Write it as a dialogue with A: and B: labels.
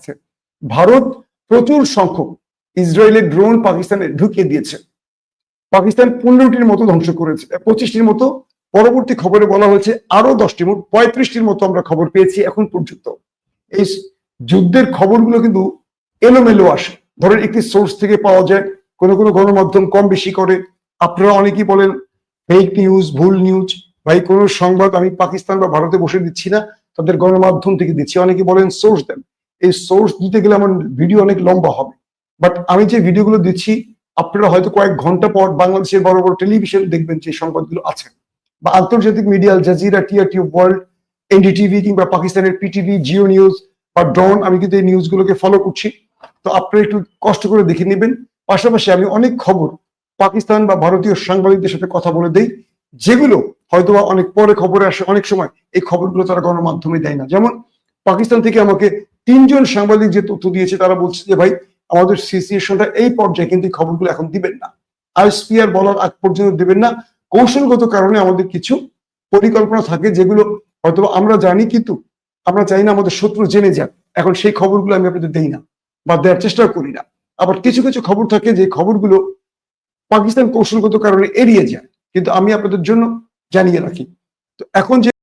A: আছে। ভারত প্রচুর সংখ্যক ইসরায়েলের ড্রোন পাকিস্তানে ঢুকিয়ে দিয়েছে। পাকিস্তান 15টির মতো ধ্বংস করেছে, 25টির মতো। পরবর্তী খবরে বলা হয়েছে আরো 10টির মতো, 35টির মতো আমরা খবর পেয়েছি এখন পর্যন্ত। এই যুদ্ধের খবরগুলো কিন্তু এলোমেলো আসে, ধরেন একটি সোর্স থেকে পাওয়া যায়, কোনো কোনো গণমাধ্যম কম বেশি করে। আপনারা অনেকেই বলেন ফেক নিউজ, ভুল নিউজ। ভাই, কোন সংবাদ আমি পাকিস্তান বা ভারতে বসে দিচ্ছি না, তাদের গণমাধ্যম থেকে দিচ্ছি। অনেকে বলেন সোর্স দেন, এই সোর্স দিতে গেলে আমার ভিডিও অনেক লম্বা হবে। বাট আমি যে ভিডিওগুলো দিচ্ছি, আপনারা হয়তো কয়েক ঘন্টা পর বাংলাদেশের বড় বড় টেলিভিশন দেখবেন যে সংবাদগুলো আছে, বা আন্তর্জাতিক media Al Jazeera, TRT World, NDTV, কিংবা পাকিস্তানের পিটিভি, জিও নিউজ বা ডন। আমি কিন্তু এই নিউজগুলোকে ফলো করছি, তো আপনারা একটু কষ্ট করে দেখে নেবেন। পাশাপাশি আমি অনেক খবর পাকিস্তান বা ভারতীয় সাংবাদিকদের সাথে কথা বলে দেই, যেগুলো হয়তো অনেক পরে খবরে আসে। অনেক সময় এই খবরগুলো তারা গণমাধ্যমে দেয় না। যেমন পাকিস্তান থেকে আমাকে 3জন সাংবাদিক যে তথ্য দিয়েছে, তারা বলছে যে ভাই, আমাদের সিচুয়েশনটা এই পর্যায়ে, কিন্তু এই খবরগুলো এখন দিবেন না, আইএসপিআর বলার আগ পর্যন্ত দিবেন না। কৌশলগত কারণে আমাদের কিছু পরিকল্পনা থাকে, যেগুলো হয়তো আমরা জানি, কিন্তু আমরা চাই না আমাদের শত্রু জেনে যাক। এখন সেই খবরগুলো আমি আপনাদের দেই না বা দেওয়ার চেষ্টা করি না। আবার কিছু কিছু খবর থাকে যে খবরগুলো পাকিস্তান কৌশলগত কারণে এড়িয়ে যায়, কিন্তু আমি আপনাদের জন্য জানিয়ে রাখি। তো এখন যে